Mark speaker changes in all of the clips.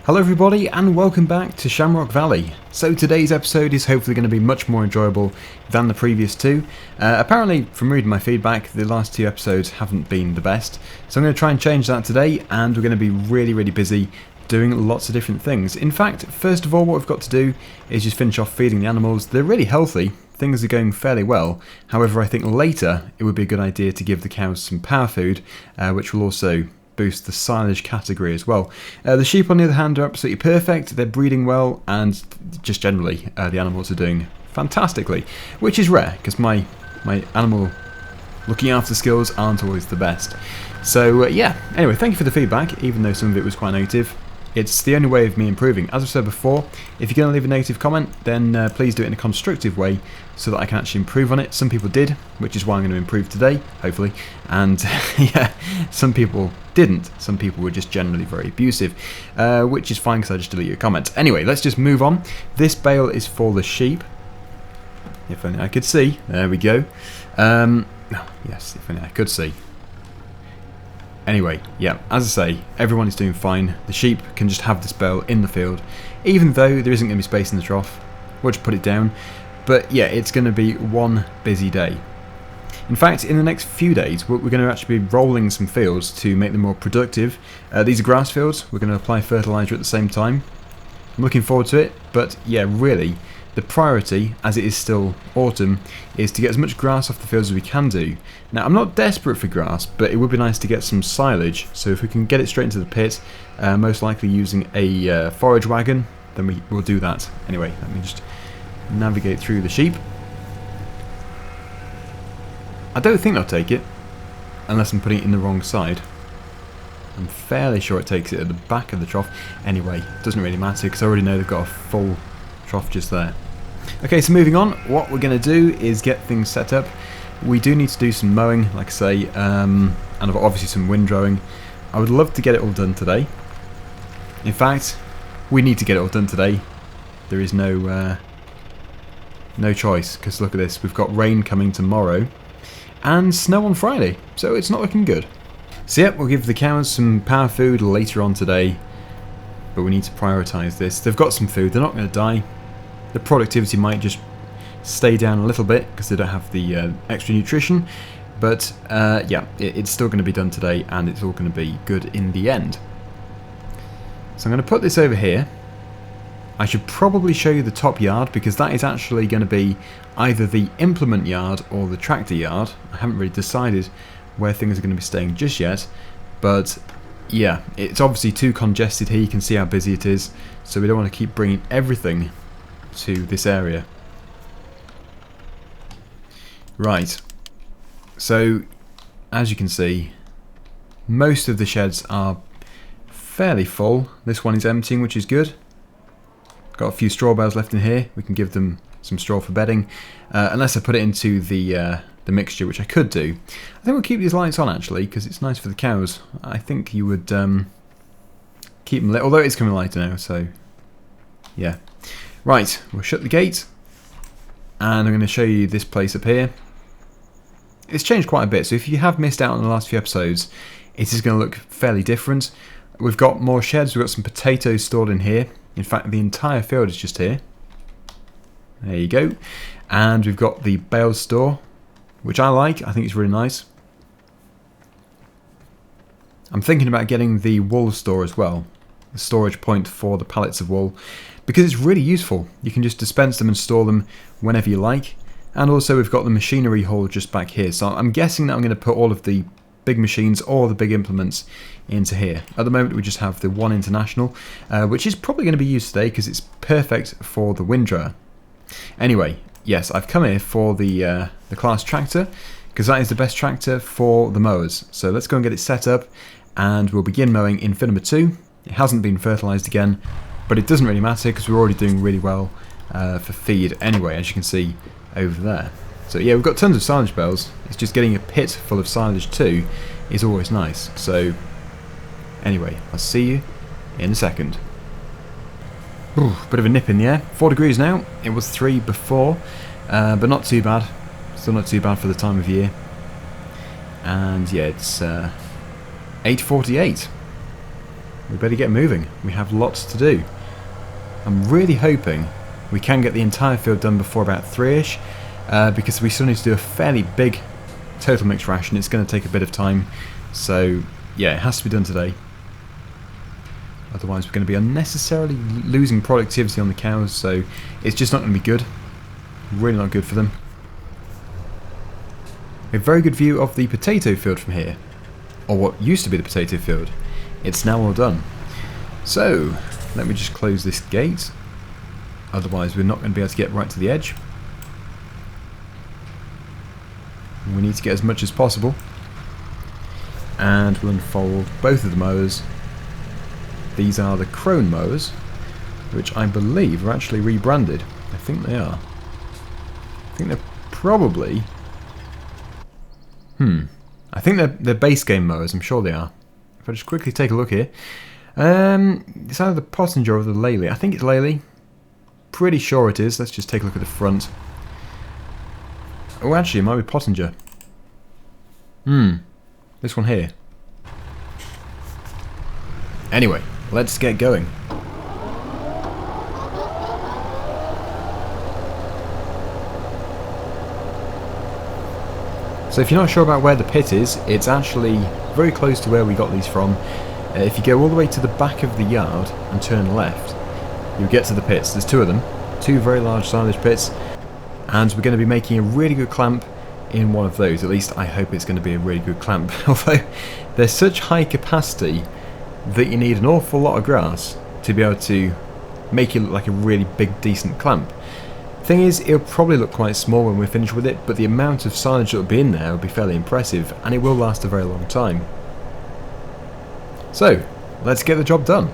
Speaker 1: Hello everybody and welcome back to Shamrock Valley. So today's episode is hopefully going to be much more enjoyable than the previous two. Apparently, from reading my feedback, the last two episodes haven't been the best. So I'm going to try and change that today, and we're going to be really busy doing lots of different things. In fact, first of all, what we've got to do is just finish off feeding the animals. They're really healthy. Things are going fairly well. However, I think later it would be a good idea to give the cows some power food, which will also boost the silage category as well. The sheep, on the other hand, are absolutely perfect. They're breeding well, and just generally the animals are doing fantastically, which is rare because my animal looking after skills aren't always the best. So yeah, anyway, thank you for the feedback, even though some of it was quite negative. It's the only way of me improving. As I've said before, if you're going to leave a negative comment, then please do it in a constructive way so that I can actually improve on it. Some people did, which is why I'm going to improve today, hopefully. And yeah, some people didn't. Some people were just generally very abusive, which is fine because I just delete your comments. Anyway, let's just move on. This bale is for the sheep. If only I could see. There we go. Yes, if only I could see. Anyway, yeah, as I say, everyone is doing fine. The sheep can just have this bale in the field, even though there isn't going to be space in the trough. We'll just put it down. But yeah, it's going to be one busy day. In fact, in the next few days, we're going to actually be rolling some fields to make them more productive. These are grass fields. We're going to apply fertiliser at the same time. I'm looking forward to it, but yeah, really, the priority, as it is still autumn, is to get as much grass off the fields as we can do. Now, I'm not desperate for grass, but it would be nice to get some silage, so if we can get it straight into the pit, most likely using a forage wagon, then we'll do that. Anyway, let me just navigate through the sheep. I don't think they'll take it, unless I'm putting it in the wrong side. I'm fairly sure it takes it at the back of the trough. Anyway, it doesn't really matter, because I already know they've got a full trough just there. Okay, so moving on, what we're going to do is get things set up. We do need to do some mowing, like I say, and obviously some windrowing. I would love to get it all done today. In fact, we need to get it all done today. There is no choice, because look at this, we've got rain coming tomorrow and snow on Friday, so it's not looking good. So yeah, we'll give the cows some power food later on today, but we need to prioritise this. They've got some food, they're not going to die. The productivity might just stay down a little bit because they don't have the extra nutrition, but yeah, it's still going to be done today, and it's all going to be good in the end. So I'm going to put this over here. I should probably show you the top yard, because that is actually going to be either the implement yard or the tractor yard. I haven't really decided where things are going to be staying just yet, but yeah, it's obviously too congested here. You can see how busy it is, so we don't want to keep bringing everything to this area. Right, so as you can see, most of the sheds are fairly full. This one is emptying, which is good. Got a few straw bales left in here. We can give them some straw for bedding, unless I put it into the mixture, which I could do. I think we'll keep these lights on actually, because it's nice for the cows. I think you would keep them lit, although it's coming lighter now, so yeah. Right, we'll shut the gate, and I'm going to show you this place up here. It's changed quite a bit, so if you have missed out on the last few episodes, it is going to look fairly different. We've got more sheds, we've got some potatoes stored in here. In fact, the entire field is just here. There you go. And we've got the bale store, which I like. I think it's really nice. I'm thinking about getting the wool store as well, the storage point for the pallets of wool, because it's really useful. You can just dispense them and store them whenever you like. And also we've got the machinery hall just back here, so I'm guessing that I'm going to put all of the big machines or the big implements into here. At the moment we just have the one international, which is probably going to be used today because it's perfect for the windrower. Anyway, yes, I've come here for the Claas tractor, because that is the best tractor for the mowers. So let's go and get it set up, and we'll begin mowing in field number 2. It hasn't been fertilised again, but it doesn't really matter because we're already doing really well for feed anyway, as you can see over there. So yeah, we've got tons of silage bales. It's just getting a pit full of silage too is always nice. So anyway, I'll see you in a second. Ooh, bit of a nip in the air. 4 degrees now. It was 3 before, but not too bad. Still not too bad for the time of year. And yeah, it's 8:48. we better get moving. We have lots to do. I'm really hoping we can get the entire field done before about 3ish, because we still need to do a fairly big total mixed ration. It's going to take a bit of time, so yeah, it has to be done today. Otherwise we're going to be unnecessarily losing productivity on the cows, so it's just not going to be good. Really not good for them. A very good view of the potato field from here, or what used to be the potato field. It's now all done. So let me just close this gate, otherwise we're not going to be able to get right to the edge. We need to get as much as possible, and we'll unfold both of the mowers. These are the Crone mowers, which I believe are actually rebranded. I think they are. I think they're probably... I think they're base game mowers, I'm sure they are. If I just quickly take a look here. It's either the Pottinger or the Lely. I think it's Lely. Pretty sure it is. Let's just take a look at the front. Oh, actually, it might be Pottinger. This one here. Anyway, let's get going. So if you're not sure about where the pit is, it's actually very close to where we got these from. If you go all the way to the back of the yard and turn left, you'll get to the pits. There's two of them, two very large silage pits, and we're going to be making a really good clamp in one of those. At least I hope it's going to be a really good clamp, although there's such high capacity that you need an awful lot of grass to be able to make it look like a really big, decent clamp. Thing is, it'll probably look quite small when we're finished with it, but the amount of silage that will be in there will be fairly impressive, and it will last a very long time. So, let's get the job done.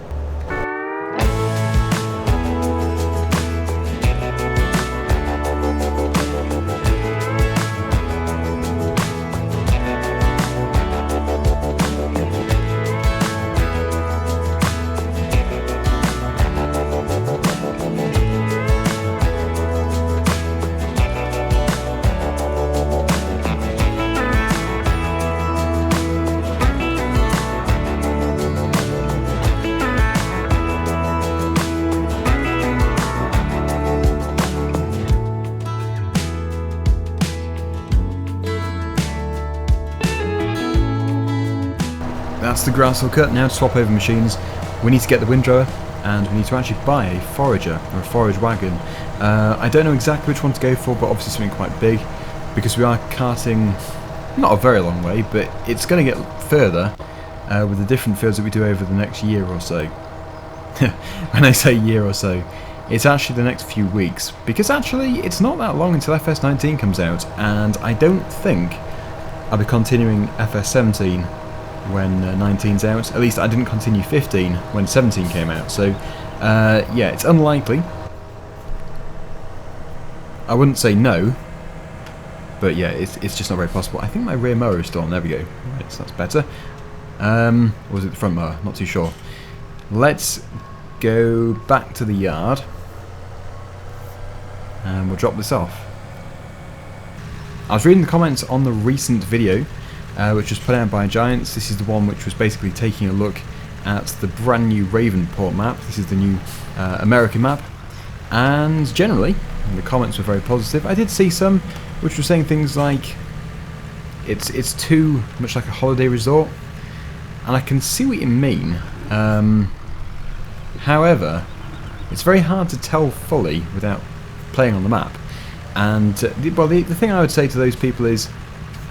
Speaker 1: That's the grass all cut. Now to swap over machines, we need to get the windrower, and we need to actually buy a forager, or a forage wagon. I don't know exactly which one to go for, but obviously something quite big, because we are carting not a very long way, but it's going to get further with the different fields that we do over the next year or so. When I say year or so, it's actually the next few weeks, because actually it's not that long until FS19 comes out, and I don't think I'll be continuing FS17 when 19's out. At least I didn't continue 15 when 17 came out, so yeah, it's unlikely. I wouldn't say no, but yeah, it's just not very possible. I think my rear mower is still on. There we go. Right, so that's better. Or was it the front mower? Not too sure. Let's go back to the yard and we'll drop this off. I was reading the comments on the recent video which was put out by Giants. This is the one which was basically taking a look at the brand new Ravenport map. This is the new American map, and generally the comments were very positive. I did see some which were saying things like it's too much like a holiday resort, and I can see what you mean. However, it's very hard to tell fully without playing on the map, and the thing I would say to those people is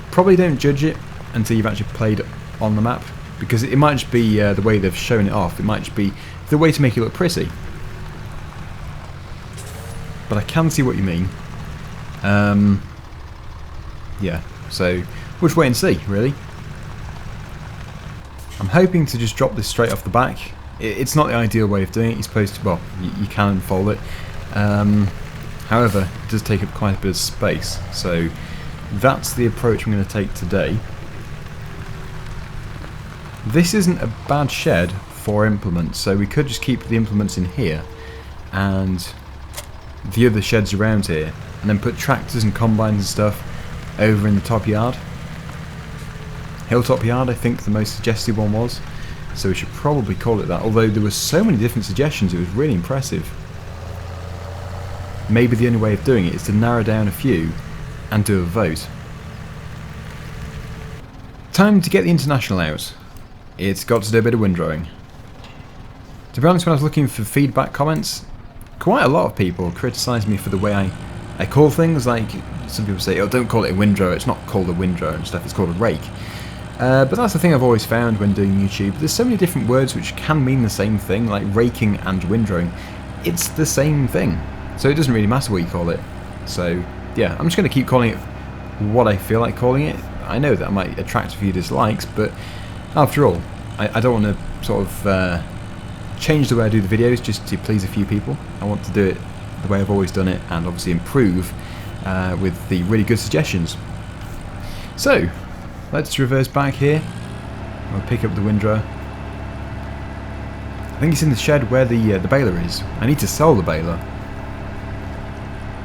Speaker 1: probably don't judge it until you've actually played on the map, because it might just be the way they've shown it off. It might just be the way to make it look pretty. But I can see what you mean. Yeah, so we'll just wait and see, really. I'm hoping to just drop this straight off the back. It's not the ideal way of doing it. You're supposed to, well, you can unfold it. However, it does take up quite a bit of space, so that's the approach I'm going to take today. This isn't a bad shed for implements, so we could just keep the implements in here and the other sheds around here, and then put tractors and combines and stuff over in the top yard. Hilltop yard, I think the most suggested one was. So we should probably call it that, although there were so many different suggestions, it was really impressive. Maybe the only way of doing it is to narrow down a few and do a vote. Time to get the International out. It's got to do a bit of windrowing. To be honest, when I was looking for feedback comments, quite a lot of people criticised me for the way I call things. Like, some people say, oh, don't call it a windrow, it's not called a windrow and stuff, it's called a rake. But that's the thing I've always found when doing YouTube. There's so many different words which can mean the same thing, like raking and windrowing. It's the same thing. So it doesn't really matter what you call it. So, yeah, I'm just going to keep calling it what I feel like calling it. I know that might attract a few dislikes, but after all, I don't want to sort of change the way I do the videos just to please a few people. I want to do it the way I've always done it, and obviously improve with the really good suggestions. So, let's reverse back here. I'll pick up the windrow. I think it's in the shed where the baler is. I need to sell the baler.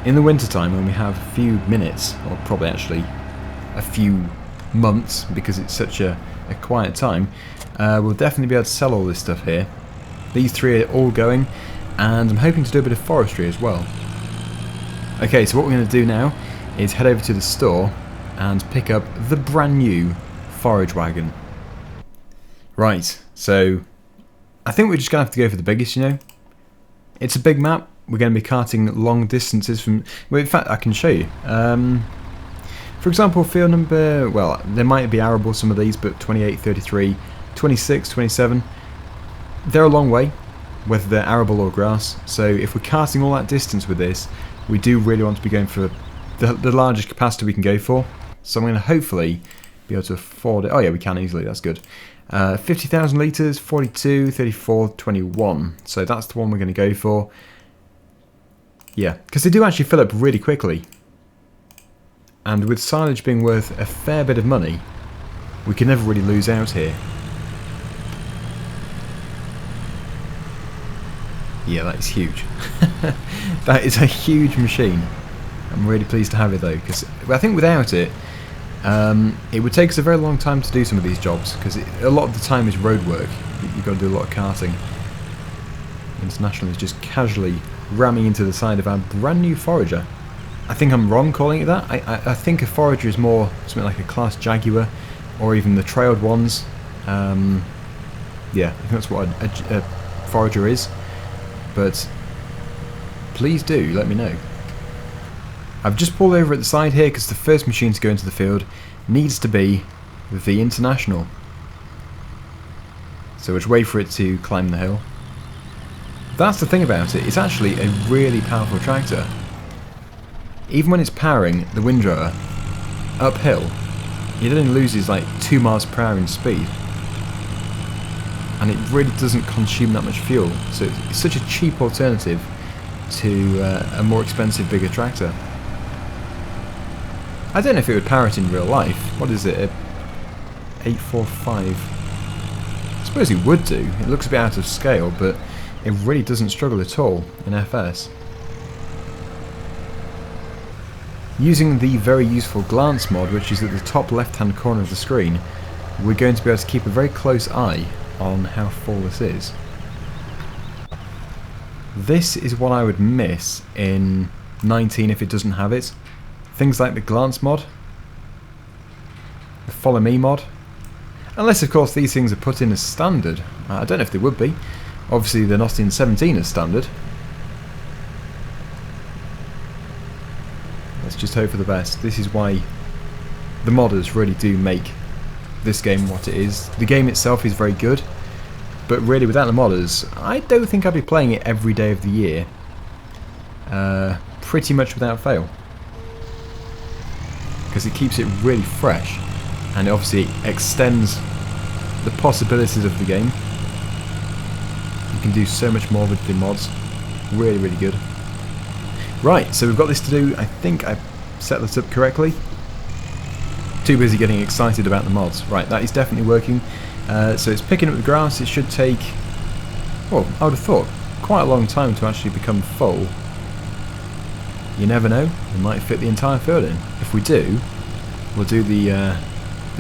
Speaker 1: In the winter time, when we have a few minutes, or probably actually a few months, because it's such a quiet time, we'll definitely be able to sell all this stuff here. These three are all going, and I'm hoping to do a bit of forestry as well. Okay, so what we're going to do now is head over to the store and pick up the brand new forage wagon. Right, so I think we're just going to have to go for the biggest, you know. It's a big map. We're going to be carting long distances from... Well, in fact, I can show you. For example, field number... Well, there might be arable, some of these, but 28, 33, 26, 27... They're a long way, whether they're arable or grass. So if we're carting all that distance with this, we do really want to be going for the largest capacity we can go for. So I'm going to hopefully be able to afford it. Oh yeah, we can easily, that's good. 50,000 litres, 42, 34, 21. So that's the one we're going to go for. Yeah, because they do actually fill up really quickly. And with silage being worth a fair bit of money, we can never really lose out here. Yeah, that is huge. That is a huge machine. I'm really pleased to have it though, because I think without it, it would take us a very long time to do some of these jobs, because a lot of the time is road work. You've got to do a lot of carting. International is just casually ramming into the side of our brand new forager. I think I'm wrong calling it that. I think a forager is more something like a Claas Jaguar, or even the trailed ones. Yeah, I think that's what a forager is. But please do let me know. I've just pulled over at the side here because the first machine to go into the field needs to be the International. So we'll just wait for it to climb the hill. That's the thing about it, it's actually a really powerful tractor. Even when it's powering the windrower uphill, it only loses like 2 miles per hour in speed. And it really doesn't consume that much fuel, so it's such a cheap alternative to a more expensive, bigger tractor. I don't know if it would power it in real life. What is it, a 845? I suppose it would do. It looks a bit out of scale, but it really doesn't struggle at all in FS. Using the very useful glance mod, which is at the top left-hand corner of the screen, we're going to be able to keep a very close eye on how full this is. This is what I would miss in 19 if it doesn't have it. Things like the glance mod, the follow me mod, unless of course these things are put in as standard. I don't know if they would be. Obviously they're not in 17 as standard. Let's just hope for the best. This is why the modders really do make this game what it is. The game itself is very good, but really without the modders, I don't think I'd be playing it every day of the year. Pretty much without fail. Because it keeps it really fresh, and it obviously extends the possibilities of the game. You can do so much more with the mods. Really, really good. Right, so we've got this to do. I think I set this up correctly. Too busy getting excited about the mods. Right, that is definitely working. So it's picking up the grass. It should take, well, I would have thought, quite a long time to actually become full. You never know, we might fit the entire field in. If we do, we'll do the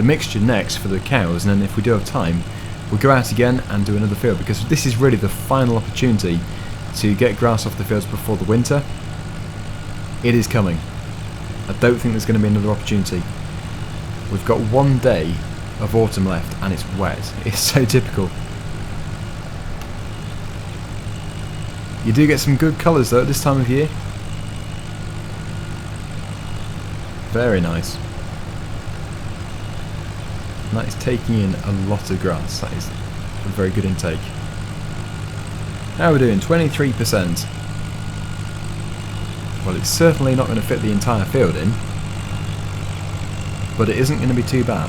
Speaker 1: mixture next for the cows, and then if we do have time, we'll go out again and do another field, because this is really the final opportunity to get grass off the fields before the winter. It is coming. I don't think there's going to be another opportunity. We've got 1 day of autumn left and it's wet. It's so typical. You do get some good colours though at this time of year. Very nice. And that is taking in a lot of grass. That is a very good intake. How are we doing? 23%. Well, it's certainly not going to fit the entire field in, but it isn't going to be too bad.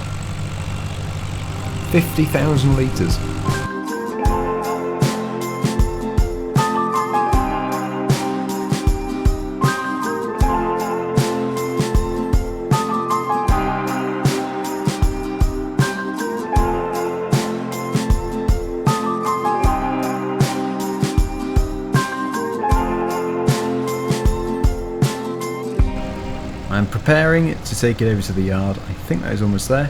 Speaker 1: 50,000 litres. I'm preparing to take it over to the yard. I think that is almost there.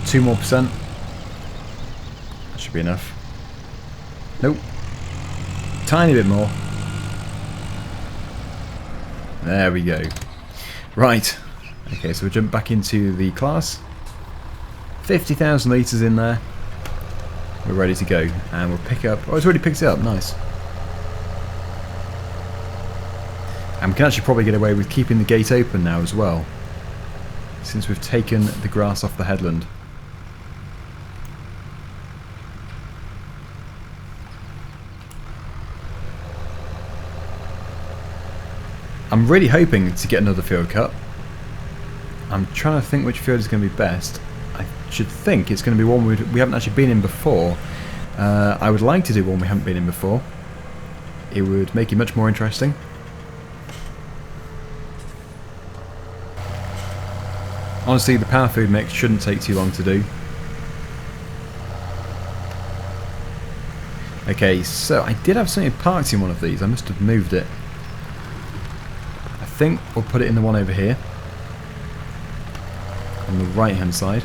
Speaker 1: 2% more. That should be enough. Nope. Tiny bit more. There we go. Right. Okay, so we'll jump back into the class. 50,000 litres in there. We're ready to go. And we'll pick up... Oh, it's already picked it up. Nice. And we can actually probably get away with keeping the gate open now as well, since we've taken the grass off the headland. I'm really hoping to get another field cut. I'm trying to think which field is going to be best. I should think it's going to be one we haven't actually been in before. I would like to do one we haven't been in before. It would make it much more interesting. Honestly, the power food mix shouldn't take too long to do. Okay, so I did have something parked in one of these. I must have moved it. I think we'll put it in the one over here, on the right hand side.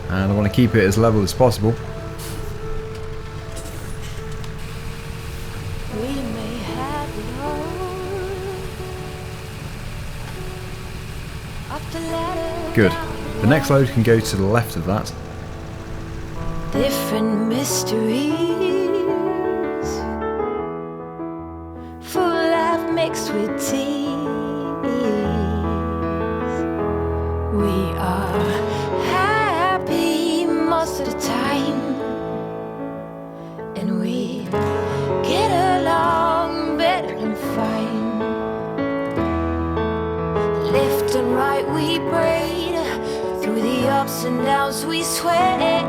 Speaker 1: And I want to keep it as level as possible. Good. The next load can go to the left of that.
Speaker 2: Different mysteries, full life mixed with tears. We are happy most of the time, and we get along better than fine. Left and right we braid, through the ups and downs we sway.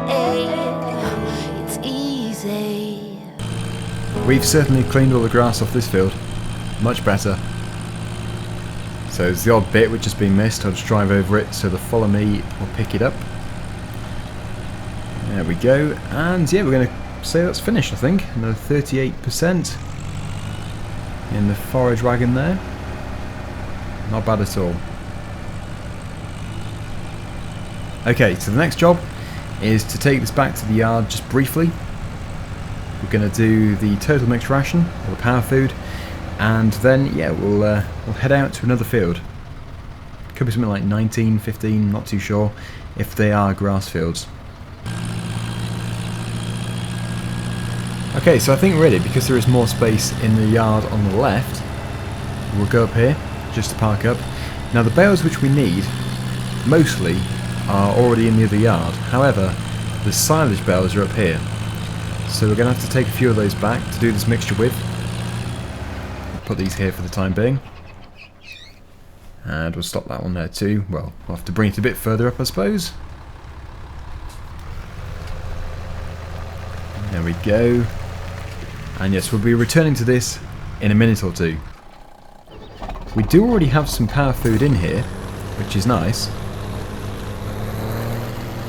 Speaker 2: It's easy.
Speaker 1: We've certainly cleaned all the grass off this field. Much better. So there's the odd bit which has been missed. I'll just drive over it so the follow me will pick it up. There we go. And yeah, we're going to say that's finished, I think. Another 38% in the forage wagon there. Not bad at all. Okay, so the next job is to take this back to the yard just briefly. We're going to do the total mixed ration, or the power food, and then yeah, we'll head out to another field. Could be something like 19, 15, not too sure, if they are grass fields. Okay, so I think really, because there is more space in the yard on the left, we'll go up here just to park up. Now the bales which we need, mostly, are already in the other yard. However, the silage bales are up here, so we're going to have to take a few of those back to do this mixture with. I'll put these here for the time being, and we'll stop that one there too. Well, we'll have to bring it a bit further up, I suppose. There we go. And yes, we'll be returning to this in a minute or two. We do already have some power food in here, which is nice,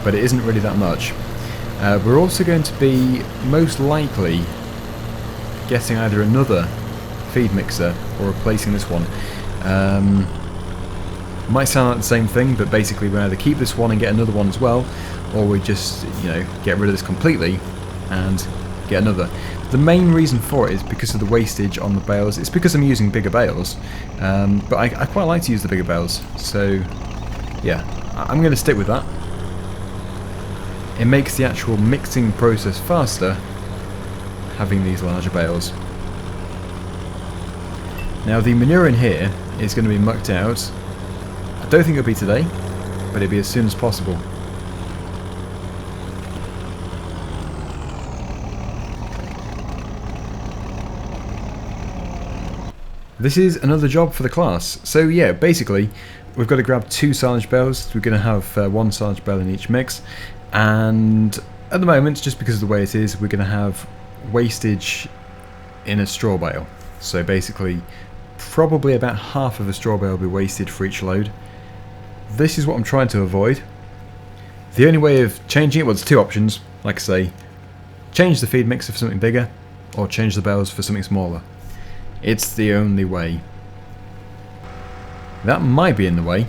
Speaker 1: but it isn't really that much. We're also going to be most likely getting either another feed mixer or replacing this one. Might sound like the same thing, but basically we either keep this one and get another one as well, or we just, you know, get rid of this completely and get another. The main reason for it is because of the wastage on the bales. It's because I'm using bigger bales, but I quite like to use the bigger bales, so yeah, I'm going to stick with that. It makes the actual mixing process faster having these larger bales. Now the manure in here is going to be mucked out. I don't think it'll be today, but it'll be as soon as possible. This is another job for the class. So yeah, basically we've got to grab 2 silage bales. We're going to have 1 silage bale in each mix, and at the moment, just because of the way it is, we're going to have wastage in a straw bale. So basically probably about half of a straw bale will be wasted for each load. This is what I'm trying to avoid. The only way of changing it, well, there's 2 options, like I say: change the feed mixer for something bigger, or change the bales for something smaller. It's the only way. That might be in the way.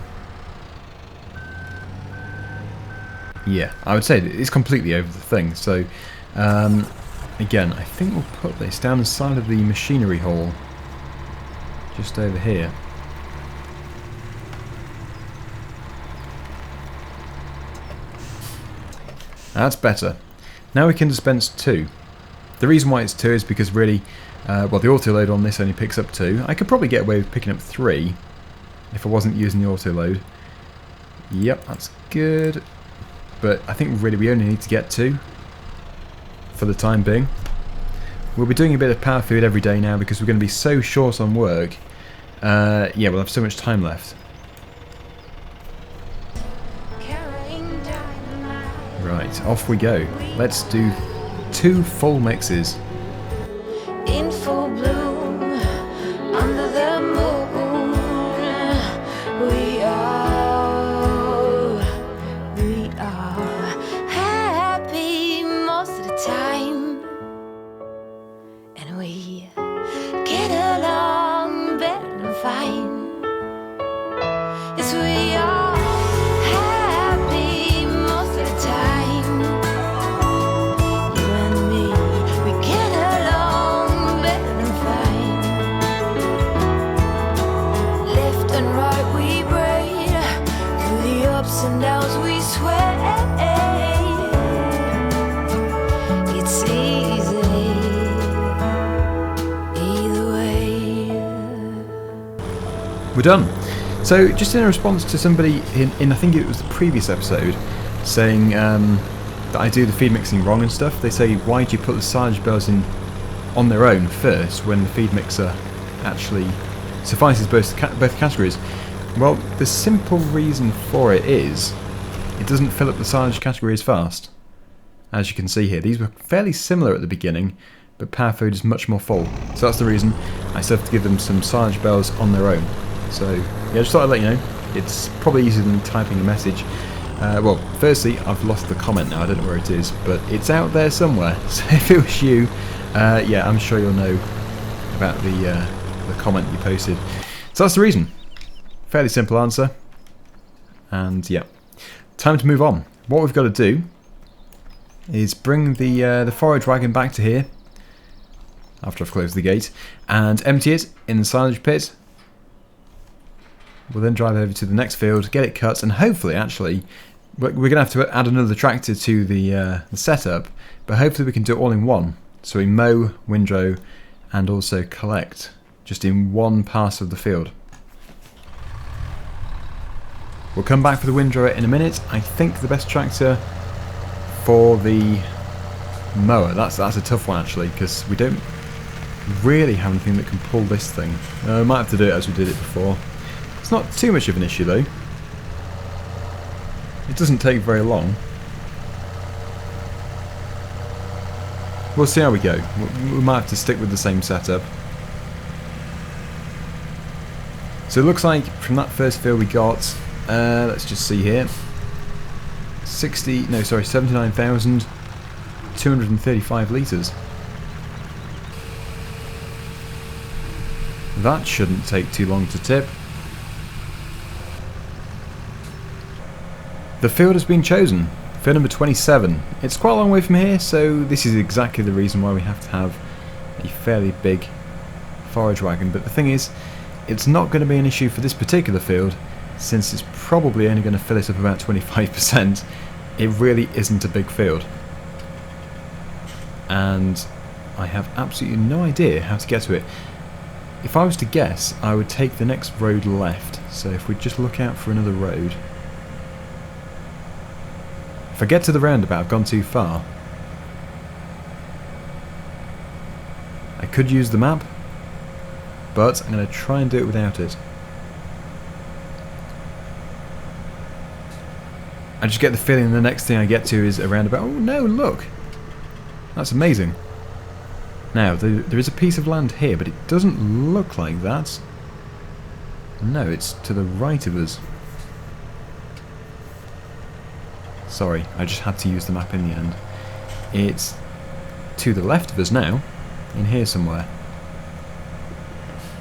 Speaker 1: Yeah, I would say it's completely over the thing. So, again, I think we'll put this down the side of the machinery hall, just over here. That's better. Now we can dispense 2. The reason why it's 2 is because really, well, the auto load on this only picks up 2. I could probably get away with picking up 3 if I wasn't using the auto load. Yep, that's good. But I think really we only need to get 2 for the time being. We'll be doing a bit of power food every day now because we're going to be so short on work. Yeah, we'll have so much time left. Right, off we go. Let's do 2 full mixes.
Speaker 2: In full bloom, under the moon, we are happy most of the time, and we get along better than fine. Yes, we are happy most of the time. You and me, we get along better than fine. Left and right we braid, through the ups and downs we sway. It's easy either way.
Speaker 1: We're done. So, just in a response to somebody in I think it was the previous episode, saying that I do the feed mixing wrong and stuff, they say, why do you put the silage bales in on their own first when the feed mixer actually suffices both categories? Well, the simple reason for it is it doesn't fill up the silage category as fast. As you can see here, these were fairly similar at the beginning, but power food is much more full. So that's the reason I still have to give them some silage bales on their own. So yeah, just thought I'd let you know. It's probably easier than typing a message. Well, firstly, I've lost the comment now. I don't know where it is, but it's out there somewhere. So if it was you, yeah, I'm sure you'll know about the comment you posted. So that's the reason. Fairly simple answer. And yeah, time to move on. What we've got to do is bring the forage wagon back to here after I've closed the gate and empty it in the silage pit. We'll then drive over to the next field, get it cut, and hopefully, actually, we're going to have to add another tractor to the setup, but hopefully we can do it all in one. So we mow, windrow, and also collect, just in one pass of the field. We'll come back for the windrower in a minute. I think the best tractor for the mower, that's a tough one actually, because we don't really have anything that can pull this thing. We might have to do it as we did it before. It's not too much of an issue though. It doesn't take very long. We'll see how we go. We might have to stick with the same setup. So it looks like from that first field we got, let's just see here, 79,000. 235 litres. That shouldn't take too long to tip. The field has been chosen. Field number 27. It's quite a long way from here, so this is exactly the reason why we have to have a fairly big forage wagon. But the thing is, it's not going to be an issue for this particular field, since it's probably only going to fill it up about 25%. It really isn't a big field. And I have absolutely no idea how to get to it. If I was to guess, I would take the next road left. So if we just look out for another road. If I get to the roundabout, I've gone too far. I could use the map, but I'm going to try and do it without it. I just get the feeling the next thing I get to is a roundabout. Oh no, look! That's amazing. Now, there is a piece of land here, but it doesn't look like that. No, it's to the right of us. Sorry, I just had to use the map in the end. It's to the left of us now, in here somewhere.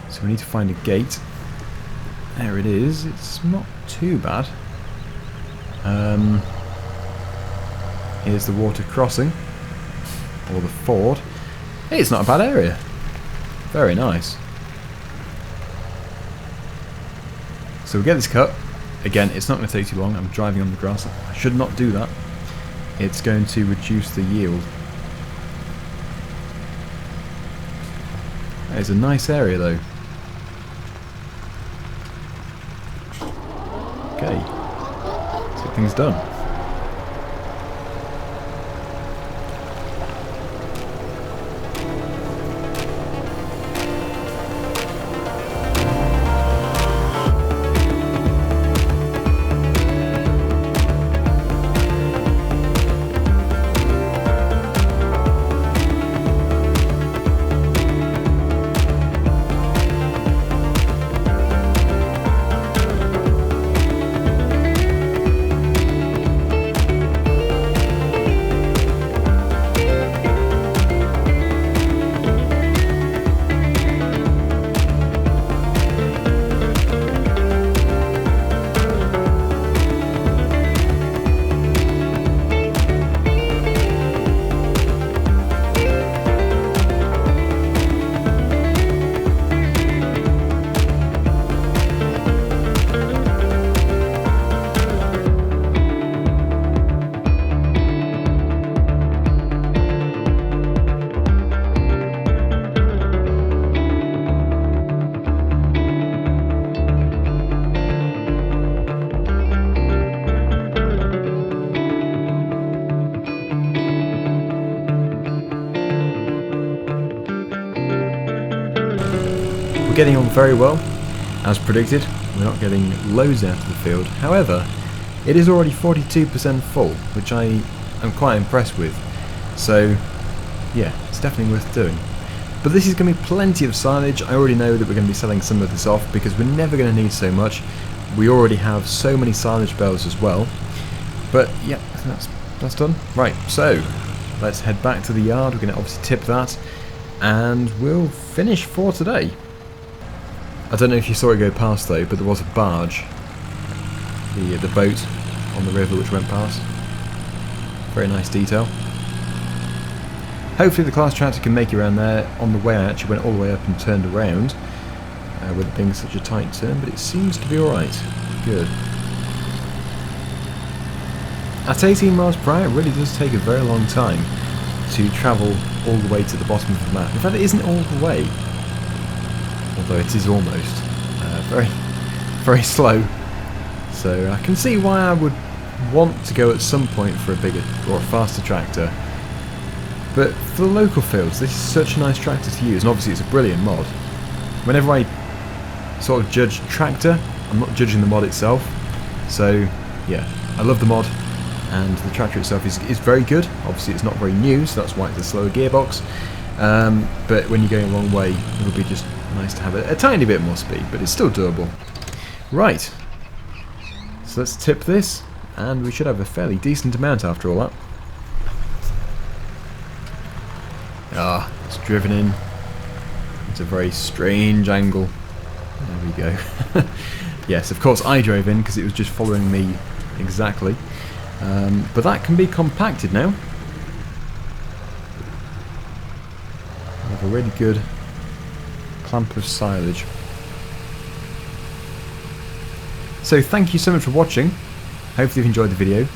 Speaker 1: So we need to find a gate. There it is. It's not too bad. Here's the water crossing, or the ford. Hey, it's not a bad area. Very nice. So we get this cut. Again, it's not going to take too long. I'm driving on the grass. I should not do that. It's going to reduce the yield. It's a nice area though. Okay. Let's get things done. Getting on very well, as predicted. We're not getting loads out of the field. However, it is already 42% full, which I am quite impressed with. So, yeah, it's definitely worth doing. But this is going to be plenty of silage. I already know that we're going to be selling some of this off because we're never going to need so much. We already have so many silage bales as well. But yeah, that's done. Right, so let's head back to the yard. We're going to obviously tip that, and we'll finish for today. I don't know if you saw it go past though, but there was a barge, the boat on the river which went past. Very nice detail. Hopefully the Claas tractor can make it around there. On the way I actually went all the way up and turned around, with it being such a tight turn, but it seems to be alright. Good. At 18 miles per hour it really does take a very long time to travel all the way to the bottom of the map. In fact, it isn't all the way. Although it is almost very, very slow. So I can see why I would want to go at some point for a bigger or a faster tractor. But for the local fields, this is such a nice tractor to use, and obviously it's a brilliant mod. Whenever I sort of judge tractor, I'm not judging the mod itself. So yeah, I love the mod, and the tractor itself is very good. Obviously it's not very new, so that's why it's a slower gearbox. But when you're going a long way, it'll be just nice to have a tiny bit more speed, but it's still doable. Right, so let's tip this, and we should have a fairly decent amount after all that. driven in. It's a very strange angle. There we go. Yes, of course I drove in because it was just following me exactly. But that can be compacted now. We have a really good clamp of silage. So thank you so much for watching. Hopefully you've enjoyed the video.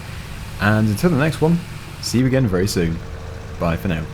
Speaker 1: And until the next one, see you again very soon. Bye for now.